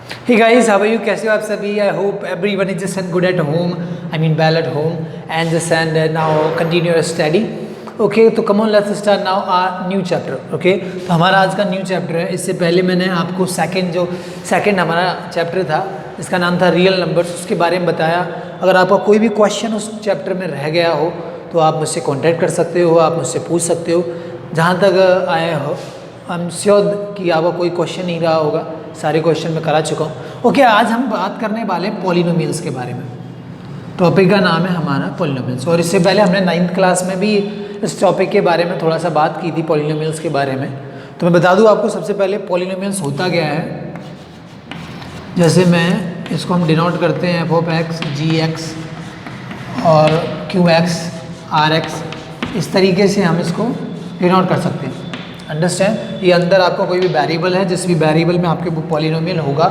Hey guys, how are you? कैसे हो आप सभी? I hope everyone is just good at home. I mean well at home and just now continue your study. Okay, तो come on let's start now our new chapter. Okay, तो हमारा आज का new chapter है. इससे पहले मैंने आपको सेकंड हमारा चैप्टर था इसका नाम था रियल नंबर्स, उसके बारे में बताया. अगर आपका कोई भी क्वेश्चन उस चैप्टर में रह गया हो तो आप मुझसे कॉन्टैक्ट कर सकते हो, आप मुझसे पूछ सकते हो. जहाँ तक आए हो आई एम श्योर कि आपका कोई क्वेश्चन नहीं रहा होगा, सारे क्वेश्चन मैं करा चुका हूँ. ओके, आज हम बात करने वाले हैं पॉलिनोमियल्स के बारे में. टॉपिक का नाम है हमारा पॉलिनोमियल्स. और इससे पहले हमने 9th क्लास में भी इस टॉपिक के बारे में थोड़ा सा बात की थी, पॉलिनोमियल्स के बारे में. तो मैं बता दूँ आपको सबसे पहले पॉलिनोमियल्स होता क्या है. जैसे मैं इसको हम डिनोट करते हैं f(x), g(x) और q(x), r(x). इस तरीके से हम इसको डिनोट कर सकते हैं. अंडरस्टैंड. ये अंदर आपका कोई भी वेरिएबल है, जिस भी वेरिएबल में आपके पॉलिनोमियल होगा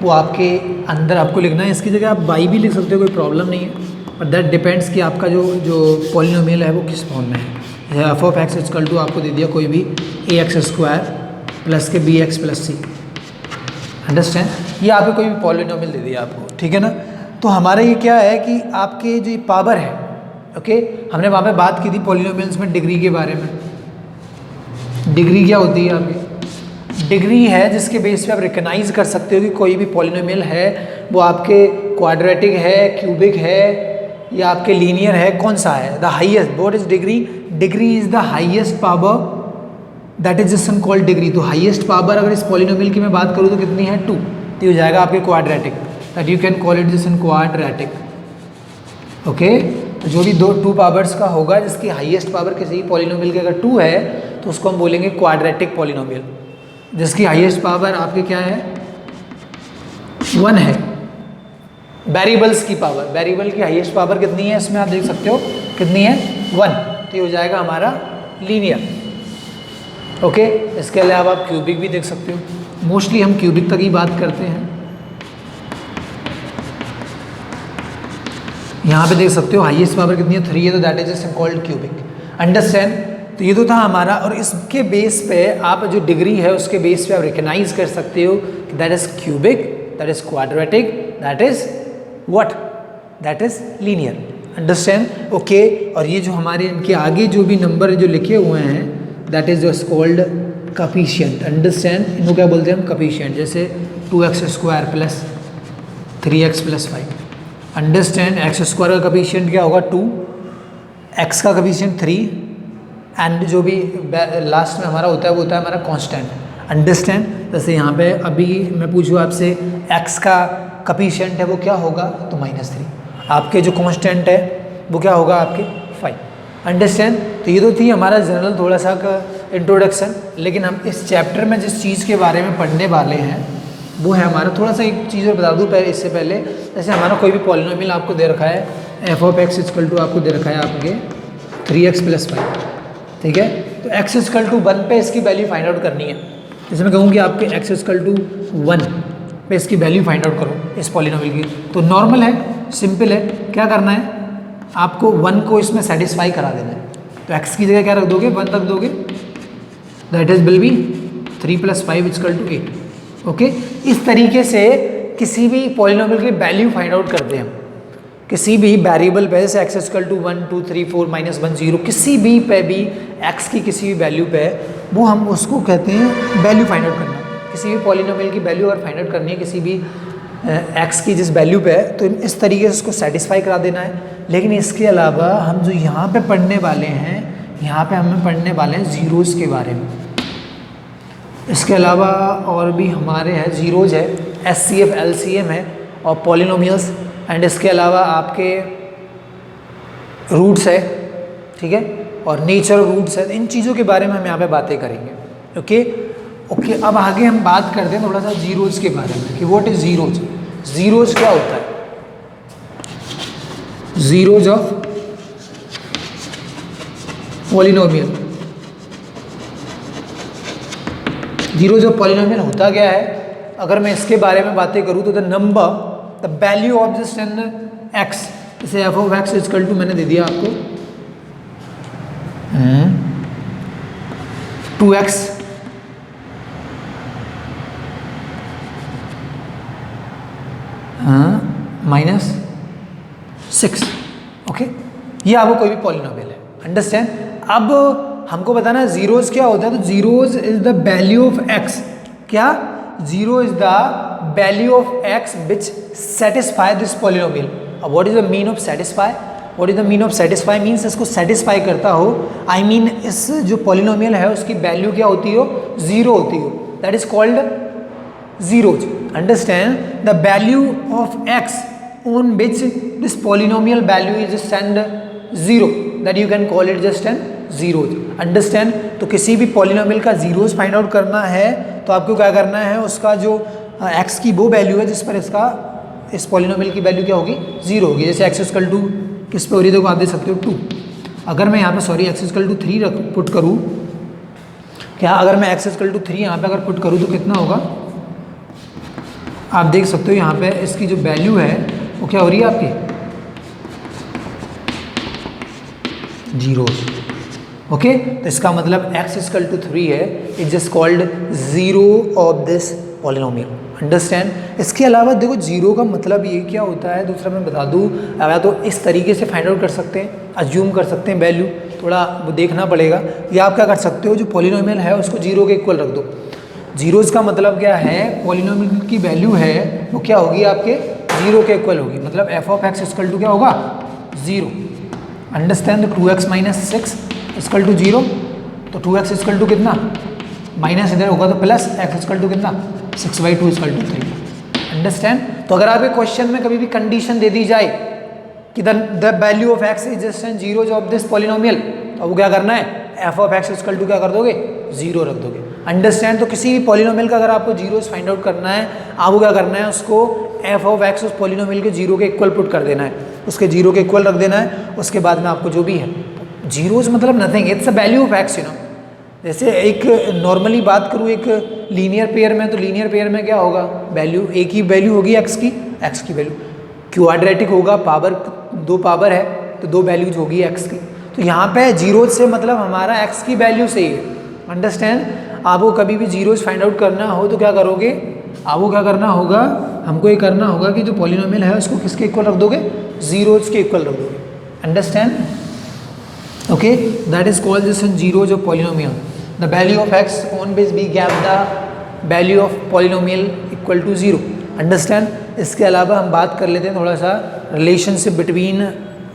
वो आपके अंदर आपको लिखना है. इसकी जगह आप y भी लिख सकते हो, कोई प्रॉब्लम नहीं है. बट दैट डिपेंड्स कि आपका जो पॉलिनोमियल है वो किस फॉर्म में है. f(x) इक्वल टू आपको दे दिया कोई भी ax² प्लस के bx प्लस c. अंडरस्टैंड. ये आपको कोई भी पॉलिनोमियल दे दिया आपको, ठीक है ना. तो हमारा ये क्या है कि आपके जो पावर है, ओके, हमने वहाँ पे बात की थी पॉलिनोमियल्स में डिग्री के बारे में. डिग्री क्या होती है आपकी? डिग्री है जिसके बेस पे आप रिकग्नाइज कर सकते हो कि कोई भी पॉलिनोमियल है वो आपके क्वाड्रेटिक है, क्यूबिक है या आपके लीनियर है, कौन सा है. The highest, what is degree? Degree is the highest power, that is just called degree. तो हाईएस्ट पावर अगर इस पॉलिनोमियल की मैं बात करूँ तो कितनी है? 2. तो हो जाएगा आपके quadratic, that you can call it just quadratic. Okay, तो जो भी 2 पावर्स का होगा, जिसकी हाईएस्ट पावर किसी पॉलिनोमियल की अगर 2 है तो उसको हम बोलेंगे क्वाड्रेटिक पॉलिनोमियल. जिसकी हाईएस्ट पावर आपके क्या है? 1 है. वेरिएबल्स की पावर, वेरिएबल की हाईएस्ट पावर कितनी है इसमें आप देख सकते हो कितनी है? 1. तो ये हो जाएगा हमारा लीनियर. ओके, इसके अलावा आप क्यूबिक भी देख सकते हो. मोस्टली हम क्यूबिक तक ही बात करते हैं. यहाँ पे देख सकते हो हाईएस्ट पावर कितनी है? 3 है, तो that is just called cubic. Understand. तो ये तो था हमारा. और इसके बेस पे आप जो डिग्री है उसके बेस पे आप रिकग्नाइज कर सकते हो कि that is cubic, that is quadratic, that is what? That is linear. Understand. Okay, और ये जो हमारे इनके आगे जो भी नंबर जो लिखे हुए हैं that is just called coefficient. Understand. इनको क्या बोलते हैं हम? कॉफिशिएंट. जैसे 2x² plus 3x plus 5. Understand. x² का कॉफिशिएंट क्या होगा? 2, x का कॉफिशिएंट 3 एंड जो भी लास्ट में हमारा होता है वो होता है हमारा कांस्टेंट. अंडरस्टैंड. जैसे यहाँ पे अभी मैं पूछूँ आपसे x का कॉफिशिएंट है वो क्या होगा? तो -3. आपके जो कांस्टेंट है वो क्या होगा? आपके 5. अंडरस्टैंड. तो ये तो थी हमारा जनरल थोड़ा सा इंट्रोडक्शन. लेकिन हम इस चैप्टर में जिस चीज़ के बारे में पढ़ने वाले हैं वो है हमारा, थोड़ा सा एक चीज़ और बता दूँ पहले इससे पहले. जैसे हमारा कोई भी पॉलिनोमियल आपको दे रखा है, f(x) इक्वल टू आपको दे रखा है आपके 3x प्लस 5, ठीक है. तो x इक्वल टू 1 पे इसकी वैल्यू फाइंड आउट करनी है. जैसे मैं कहूँ कि आपके x इक्वल टू 1 पे इसकी वैल्यू फाइंड आउट करो इस पॉलिनोमियल की. तो नॉर्मल है, सिंपल है. क्या करना है? आपको 1 को इसमें सेटिस्फाई करा देना है. तो x की जगह क्या रख दोगे? 1 रख दोगे. That is will be 3 plus 5 equal to 8. Okay, इस तरीके से किसी भी पॉलिनोमियल की वैल्यू फाइंड आउट करते हैं हम. किसी भी वेरिएबल पे, जैसे x इक्वल टू 1 2 3 4 -1 0, किसी भी पे भी x की किसी भी वैल्यू पे वो हम उसको कहते हैं वैल्यू फाइंड आउट करना. किसी भी पॉलिनोमियल की वैल्यू अगर फाइंड आउट करनी है किसी भी x की जिस वैल्यू पे है तो इस तरीके से उसको सेटिस्फाई करा देना है. लेकिन इसके अलावा हम जो यहाँ पे पढ़ने वाले हैं, यहाँ पे हमें पढ़ने वाले हैं ज़ीरोज़ के बारे में. इसके अलावा और भी हमारे हैं ज़ीरोज़ है, SCF LCM है और पॉलिनोमियल्स. एंड इसके अलावा आपके रूट्स है, ठीक है, और नेचर रूट्स है. इन चीज़ों के बारे में हम यहाँ पे बातें करेंगे. ओके ओके, अब आगे हम बात करते हैं थोड़ा सा ज़ीरोज़ के बारे में कि व्हाट इज़ ज़ीरोज़. ज़ीरोज़ क्या होता है? Zeros of polynomial. Zeros of polynomial होता क्या है? अगर मैं इसके बारे में बातें करूँ तो the number, the value of just N x, जैसे f(x) इक्वल टू मैंने दे दिया आपको 2x -6। ओके, ये आपको कोई भी पॉलिनोमियल है, अंडरस्टैंड। अब हमको बताना है जीरोज क्या होता है, तो zeros is the value of x. क्या? Zero is the value of x which satisfy this polynomial. अब what is the mean of satisfy? What is the mean of satisfy? Means इसको सेटिस्फाई करता हो, I mean इस जो polynomial है उसकी value क्या होती हो, जीरो होती हो, that is called zeros. Understand, the value of x on which this polynomial value is just and zero, that you can call it just and zeros. Understand, तो किसी भी पॉलिनोमियल का जीरोज फाइंड आउट करना है तो आपको क्या करना है, उसका जो एक्स की वो वैल्यू है जिस पर इसका इस पॉलिनोमियल की वैल्यू क्या होगी, जीरो होगी। जैसे एक्स इक्वल टू किस पे हो रही है, देखो आप देख सकते हो 2। अगर मैं यहाँ पे sorry x equal to 3 put करूँ, क्या अगर मैं एक्स इक्वल टू 3 यहाँ पे अगर पुट करूँ तो कितना होगा, आप देख सकते हो यहाँ पे इसकी जो वैल्यू है वो क्या हो रही है आपकी, जीरोज। ओके, तो इसका मतलब x इक्वल टू 3 है, it just called zero of this polynomial. Understand. इसके अलावा देखो जीरो का मतलब ये क्या होता है, दूसरा मैं बता दूँ, या तो इस तरीके से फाइंड आउट कर सकते हैं, अज्यूम कर सकते हैं वैल्यू, थोड़ा वो देखना पड़ेगा, या आप क्या कर सकते हो, जो पॉलिनोमियल है उसको जीरो के इक्वल रख दो। जीरोज का मतलब क्या है, पॉलिनोमियल की वैल्यू है वो क्या होगी आपके जीरो के इक्वल होगी, मतलब F of x equal to क्या होगा, जीरो। अंडरस्टैंड, तो 2x minus 6 equal to zero, तो 2x इक्वल टू कितना, माइनस इधर होगा तो प्लस x इक्वल टू कितना, 6/2 इक्वल टू 3। अंडरस्टैंड। तो अगर आपके क्वेश्चन में कभी भी कंडीशन दे दी जाए कि the value of x is just and zero of this polynomial, तो वो क्या करना है, F of x equal to क्या कर दोगे, जीरो रख दोगे। अंडरस्टैंड। तो किसी भी पॉलिनोमियल का अगर आपको जीरोस फाइंड आउट करना है, आपको क्या करना है, उसको एफ ऑफ एक्स उस पॉलिनोमियल के जीरो के इक्वल पुट कर देना है, उसके जीरो के इक्वल रख देना है। उसके बाद में आपको जो भी है, जीरोस मतलब nothing, it's a value of x, you know. जैसे एक नॉर्मली बात करूँ एक लीनियर पेयर में, तो लीनियर पेयर में क्या होगा, वैल्यू एक ही वैल्यू होगी एक्स की वैल्यू। क्वाड्रेटिक होगा, पावर दो पावर है तो दो वैल्यूज होगी एक्स की। तो यहाँ पे जीरोज से मतलब हमारा एक्स की वैल्यू से ही है। अंडरस्टैंड। आपको कभी भी जीरोज फाइंड आउट करना हो तो क्या करोगे, आपको क्या करना होगा, हमको ये करना होगा कि जो पॉलिनोमियल है उसको किसके इक्वल रख दोगे, जीरोज के इक्वल रख दोगे। Understand. Okay, that is called this zeros of polynomial. The value of x on which we gap the value of polynomial equal to zero. Understand. इसके अलावा हम बात कर लेते हैं थोड़ा सा relationship between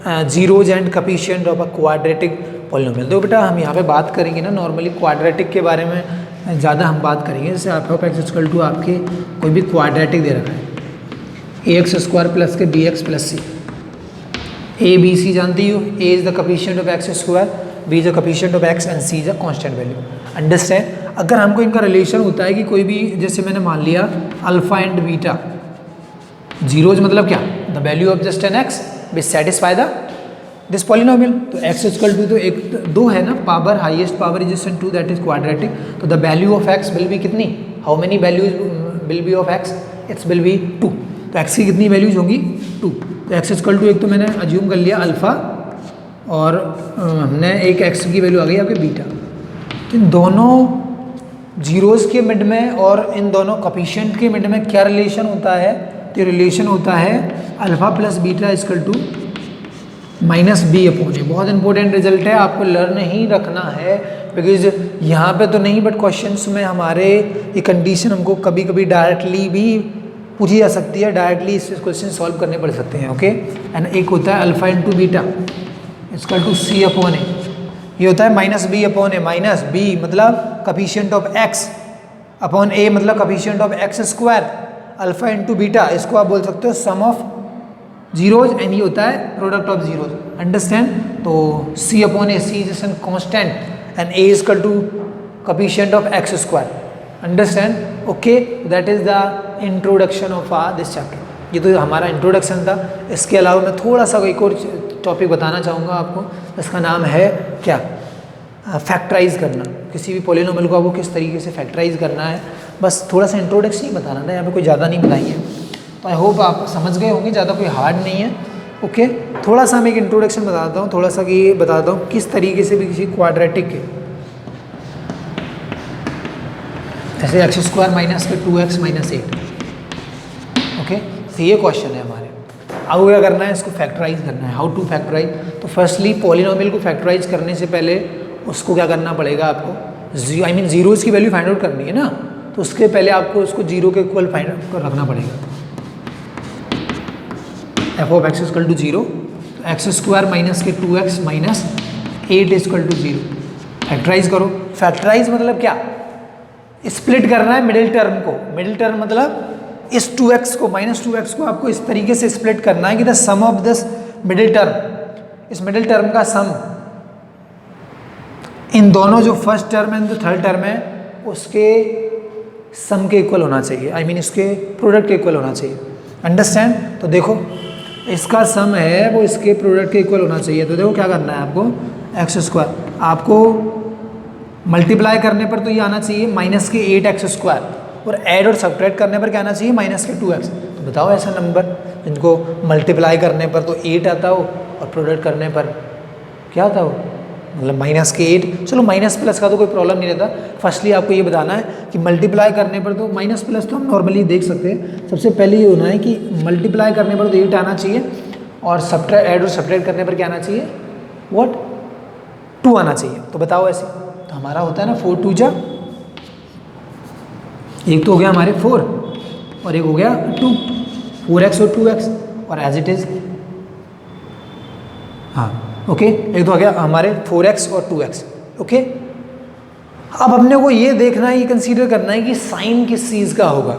zeros and coefficient of a quadratic polynomial. तो बेटा हम यहाँ पे बात करेंगे ना, नॉर्मली क्वाड्रेटिक के बारे में ज़्यादा हम बात करेंगे। जैसे f of x equal to आपके कोई भी क्वाड्रेटिक दे रखा है, ए एक्स स्क्वायर प्लस के b x plus c, a b c जानती हो, a is the coefficient of x square, b is the coefficient of x and c is a constant value. Understand. अगर हमको इनका relation होता है कि कोई भी, जैसे मैंने मान लिया अल्फा एंड बीटा, जीरोज मतलब क्या, the value of just an x which satisfy the this polynomial. तो एक्स इक्वल टू, तो एक दो है ना, power highest power is just two, that is quadratic. तो the value of x will be कितनी, how many values will be of x, it's will be 2। तो x की कितनी वैल्यूज होंगी, 2। तो एक्स इक्वल टू एक तो मैंने अज्यूम कर लिया अल्फा, और हमने एक एक्स की वैल्यू आ गई आपके बीटा। तो इन दोनों जीरोज के मिड में और इन दोनों कफिशिएंट के मिड में क्या रिलेशन होता है, तो रिलेशन होता है alpha plus beta equal to minus b upon a. बहुत इंपॉर्टेंट रिजल्ट है, आपको लर्न ही रखना है, बिकॉज यहाँ पे तो नहीं बट क्वेश्चंस में हमारे ये कंडीशन हमको कभी कभी डायरेक्टली भी पूछी जा सकती है, डायरेक्टली इस क्वेश्चन सॉल्व करने पड़ सकते हैं। ओके, एंड एक होता है alpha into beta equal to c upon a, ये होता है minus b upon a. Minus b मतलब coefficient of x upon a मतलब coefficient of x square, alpha into beta इसको आप बोल सकते हो सम ऑफ जीरोज, एंड ये होता है प्रोडक्ट ऑफ जीरोज। अंडरस्टैंड। तो c upon a, c is an constant and a is equal to coefficient of x square. Understand. Okay, that is the introduction of this chapter. ये तो हमारा introduction था। इसके अलावा मैं थोड़ा सा एक और टॉपिक बताना चाहूँगा आपको, इसका नाम है क्या, फैक्टराइज करना। किसी भी पॉलिनोमियल को आपको किस तरीके से फैक्टराइज करना है, बस थोड़ा सा इंट्रोडक्शन ही बताना था, यहाँ पे कोई ज़्यादा नहीं बताइए। तो आई होप आप समझ गए होंगे, ज़्यादा कोई हार्ड नहीं है। ओके, थोड़ा सा मैं एक इंट्रोडक्शन बताता हूँ, थोड़ा सा कि बताता हूँ किस तरीके से भी किसी क्वाड्रेटिक के, जैसे एक्स स्क्वायर माइनस के 2x माइनस 8। ओके, तो ये क्वेश्चन है हमारे। अब क्या करना है, इसको फैक्टराइज करना है। How to factorise? तो फर्स्टली पॉलिनोमियल को फैक्टराइज करने से पहले उसको क्या करना पड़ेगा आपको, जीरोज़ की वैल्यू फाइंड आउट करनी है ना, तो उसके पहले आपको उसको जीरो के इक्वल फाइंड आउट रखना पड़ेगा। F of x equal to zero, x square minus के 2x minus 8 equal to zero. Factorise करो। फैक्टराइज मतलब क्या, स्प्लिट करना है मिडिल टर्म को। मिडिल टर्म मतलब इस 2x को माइनस 2x को आपको इस तरीके से स्प्लिट करना है कि the sum of this middle term, इस मिडिल टर्म का सम इन दोनों जो फर्स्ट टर्म है जो थर्ड टर्म है उसके सम के इक्वल होना चाहिए, आई मीन इसके प्रोडक्ट के इक्वल होना चाहिए। अंडरस्टैंड? तो देखो इसका सम है वो इसके प्रोडक्ट के इक्वल होना चाहिए। तो देखो क्या करना है आपको, एक्स स्क्वायर आपको मल्टीप्लाई करने पर तो ये आना चाहिए माइनस के 8x स्क्वायर, और ऐड और सब्ट्रैक्ट करने पर क्या आना चाहिए, माइनस के 2x। तो बताओ ऐसा नंबर जिनको मल्टीप्लाई करने पर तो 8 आता हो और प्रोडक्ट करने पर क्या आता हो, मतलब माइनस के 8। चलो माइनस प्लस का तो कोई प्रॉब्लम नहीं रहता। फर्स्टली आपको ये बताना है कि मल्टीप्लाई करने पर तो माइनस प्लस तो हम नॉर्मली देख सकते हैं। सबसे पहले ये होना है कि मल्टीप्लाई करने पर तो 8 आना चाहिए और ऐड और सब्ट्रैक्ट करने पर क्या आना चाहिए, व्हाट, 2 आना चाहिए। तो बताओ ऐसे। तो हमारा होता है ना 4 2 जा, एक तो हो गया हमारे 4 और एक हो गया 2, 4x और 2x और एज इट इज़, हाँ ओके। एक तो हो गया हमारे 4x और 2x, ओके। अब अपने को ये देखना है, ये कंसीडर करना है कि साइन किस चीज़ का होगा,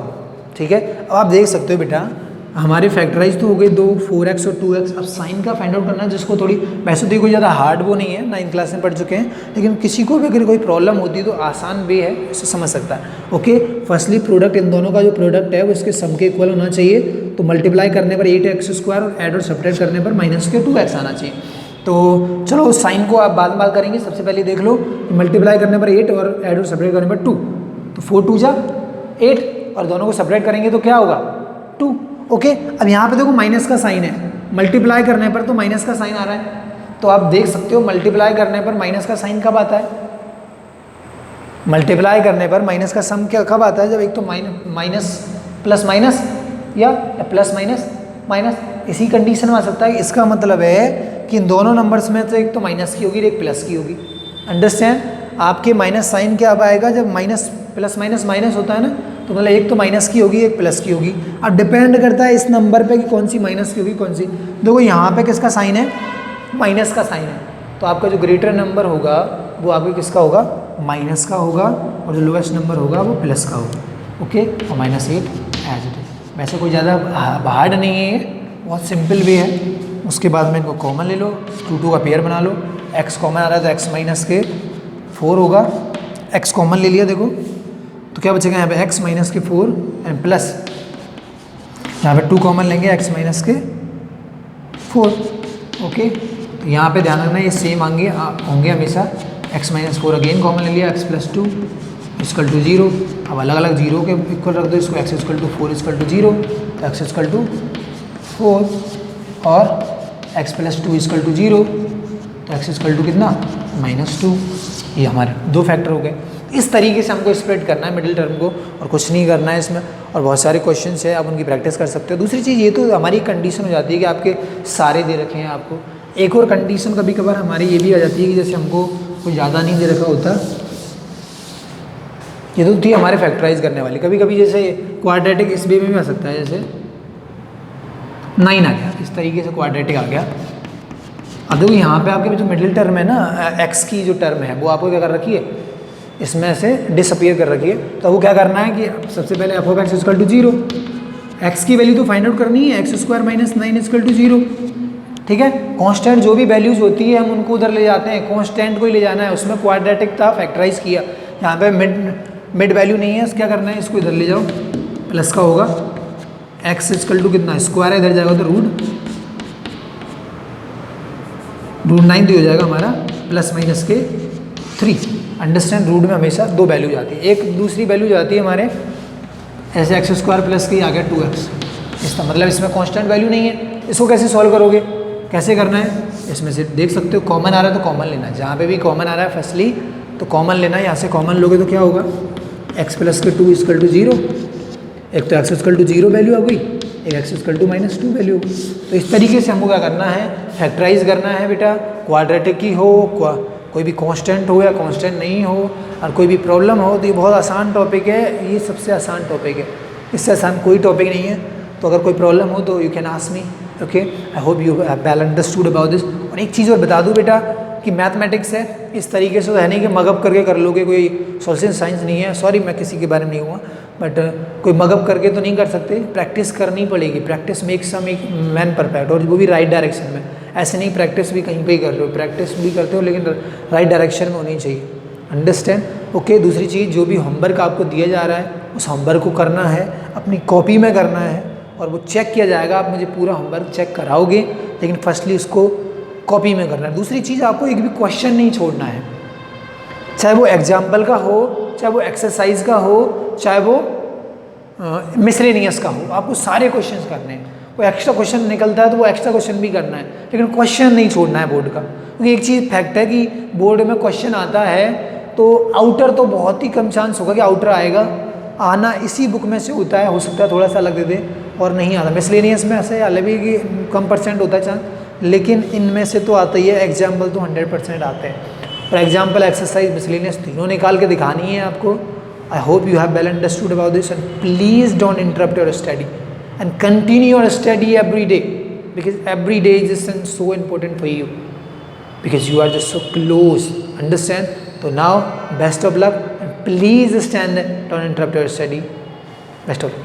ठीक है। अब आप देख सकते हो बेटा हमारे फैक्टराइज तो हो गए 2, 4x और 2x। अब साइन का फाइंड आउट करना है, जिसको थोड़ी वैसे तो कोई ज़्यादा हार्ड वो नहीं है, 9th क्लास में पढ़ चुके हैं, लेकिन किसी को भी अगर कोई प्रॉब्लम होती है तो आसान वे है, उसे समझ सकता है। ओके, फर्स्टली प्रोडक्ट, इन दोनों का जो प्रोडक्ट है वो इसके सम के इक्वल होना चाहिए। तो मल्टीप्लाई करने पर 8x स्क्वायर और ऐड और सब्ट्रैक्ट करने पर माइनस के 2x आना चाहिए। तो चलो साइन को आप बाद में बात करेंगे, सबसे पहले देख लो मल्टीप्लाई करने पर 8 और ऐड और सब्ट्रैक्ट करने पर 2, तो 4 2 जा 8 और दोनों को सब्ट्रैक्ट करेंगे तो क्या होगा 2, ओके। अब यहाँ पे देखो माइनस का साइन है, मल्टीप्लाई करने पर तो माइनस का साइन आ रहा है। तो आप देख सकते हो मल्टीप्लाई करने पर माइनस का साइन कब आता है, मल्टीप्लाई करने पर माइनस का सम क्या कब आता है, जब एक तो माइनस प्लस माइनस या प्लस माइनस माइनस, इसी कंडीशन में आ सकता है। इसका मतलब है कि इन दोनों नंबर्स में तो एक तो माइनस की होगी और एक प्लस की होगी। अंडरस्टैंड? आपके माइनस साइन क्या अब आएगा, जब माइनस प्लस माइनस माइनस होता है ना, तो मतलब एक तो माइनस की होगी एक प्लस की होगी। अब डिपेंड करता है इस नंबर पे कि कौन सी माइनस की होगी कौन सी। देखो यहाँ पे किसका साइन है, माइनस का साइन है, तो आपका जो ग्रेटर नंबर होगा वो आपके किसका होगा, माइनस का होगा, और जो लोएस्ट नंबर होगा वो प्लस का होगा, ओके। और -8 एज इट इज। वैसे कोई ज़्यादा हार्ड नहीं है, बहुत सिंपल वे है। उसके बाद में इनको कॉमन ले लो, 2 2 का पेयर बना लो, x कॉमन आ रहा है तो x माइनस के 4 होगा, x कॉमन ले लिया देखो, तो क्या बचेगा यहाँ पे x माइनस के 4 एंड प्लस यहाँ पे 2 कॉमन लेंगे x माइनस के 4, ओके। तो यहाँ पे ध्यान रखना ये सेम होंगे हमेशा, x माइनस 4 अगेन कॉमन ले लिया, x प्लस 2 इक्वल टू 0। अब अलग अलग जीरो के इक्वल रख दो इसको, x equal to 4 equal to 0, तो x इक्वल टू 4 और x प्लस 2 इक्वल टू 0, तो x इक्वल टू कितना -2। ये हमारे 2 फैक्टर हो गए। इस तरीके से हमको स्प्लिट करना है मिडिल टर्म को, और कुछ नहीं करना है इसमें, और बहुत सारे क्वेश्चंस है, आप उनकी प्रैक्टिस कर सकते हो। दूसरी चीज़ ये तो हमारी कंडीशन हो जाती है कि आपके सारे दे रखे हैं आपको। एक और कंडीशन कभी कभार हमारी ये भी आ जाती है कि जैसे हमको कोई ज़्यादा नहीं दे रखा होता, ये तो थी हमारे फैक्टराइज करने वाली। कभी कभी जैसे क्वाड्रेटिक इस वे में भी आ सकता है, जैसे 9 आ गया, इस तरीके से क्वाड्रेटिक आ गया। अब देखो यहाँ पे आपके जो मिडिल टर्म है ना, x की जो टर्म है वो आपको क्या कर रखी है, इसमें से डिसअपियर कर रखी है। तो वो क्या करना है कि सबसे पहले f of x equal to 0, x की वैल्यू तो फाइंड आउट करनी है, x square minus 9 equal to 0, ठीक है। कांस्टेंट जो भी वैल्यूज होती है हम उनको उधर ले जाते हैं, कांस्टेंट को ही ले जाना है। उसमें क्वाड्रेटिक था, फैक्टराइज किया, यहाँ पे मिड वैल्यू नहीं है, क्या करना है इसको इधर ले जाओ, प्लस का होगा, x इक्वल टू कितना स्क्वायर है, इधर जाएगा तो रूट 9 हो जाएगा हमारा, प्लस माइनस के 3। अंडरस्टैंड? रूट में हमेशा 2 वैल्यू जाती है, एक दूसरी वैल्यू जाती है हमारे ऐसे x स्क्वायर प्लस के आ गया 2x, इसका मतलब इसमें कांस्टेंट वैल्यू नहीं है। इसको कैसे सॉल्व करोगे, कैसे करना है, इसमें से देख सकते हो कॉमन आ रहा है तो कॉमन लेना है, जहाँ पे भी कॉमन आ रहा है फर्स्टली तो कॉमन लेना है। यहाँ से कॉमन लोगे तो क्या होगा, x प्लस के 2 इक्वल टू 0, एक तो x इक्वल टू 0 वैल्यू आ गई, एक x इक्वल टू -2 वैल्यू। तो इस तरीके से हमको क्या करना है, फैक्टराइज करना है बेटा, क्वाड्रेटिक ही हो, कोई भी कांस्टेंट हो या कांस्टेंट नहीं हो, और कोई भी प्रॉब्लम हो, तो ये बहुत आसान टॉपिक है, ये सबसे आसान टॉपिक है, इससे आसान कोई टॉपिक नहीं है। तो अगर कोई प्रॉब्लम हो तो you can ask me, okay. I hope you have well understood about this. और एक चीज़ और बता दूँ बेटा कि मैथमेटिक्स है, इस तरीके से तो है नहीं कि मगअप करके कर लोगे, कोई सोशल साइंस नहीं है, सॉरी मैं किसी के बारे में नहीं हुआ, बट कोई मगअप करके तो नहीं कर सकते, प्रैक्टिस करनी पड़ेगी। प्रैक्टिस मेक्स सम एक मैन परफेक्ट, और वो भी राइट डायरेक्शन में। ऐसे नहीं प्रैक्टिस भी कहीं पे ही कर रहे हो, प्रैक्टिस भी करते हो लेकिन राइट डायरेक्शन में होनी चाहिए, अंडरस्टैंड, ओके। दूसरी चीज़, जो भी होमवर्क आपको दिया जा रहा है उस होमवर्क को करना है, अपनी कॉपी में करना है, और वो चेक किया जाएगा। आप मुझे पूरा होमवर्क चेक कराओगे, लेकिन फर्स्टली उसको कॉपी में करना है। दूसरी चीज़, आपको एक भी क्वेश्चन नहीं छोड़ना है, चाहे वो एग्जाम्पल का हो, चाहे वो एक्सरसाइज का हो, चाहे वो मिसलेनियस का हो, आपको सारे क्वेश्चंस करने हैं। कोई एक्स्ट्रा क्वेश्चन निकलता है तो वो एक्स्ट्रा क्वेश्चन भी करना है, लेकिन क्वेश्चन नहीं छोड़ना है बोर्ड का। क्योंकि एक चीज़ फैक्ट है कि बोर्ड में क्वेश्चन आता है तो आउटर तो बहुत ही कम चांस होगा कि आउटर आएगा, आना इसी बुक में से होता है, हो सकता है थोड़ा सा अलग दे दे और नहीं आता। मिसलेनियस में ऐसे अलग भी कि कम परसेंट होता है चांस, लेकिन इनमें से तो आता ही है। एग्जाम्पल तो 100% आते हैं, और एग्जाम्पल, एक्सरसाइज, मिसलेनियस तीनों निकाल के दिखानी है आपको। I hope you have well understood about this, and please don't interrupt your study and continue your study every day, because every day is just so important for you, because you are just so close, understand? So now best of luck, and please stand, don't interrupt your study. Best of luck.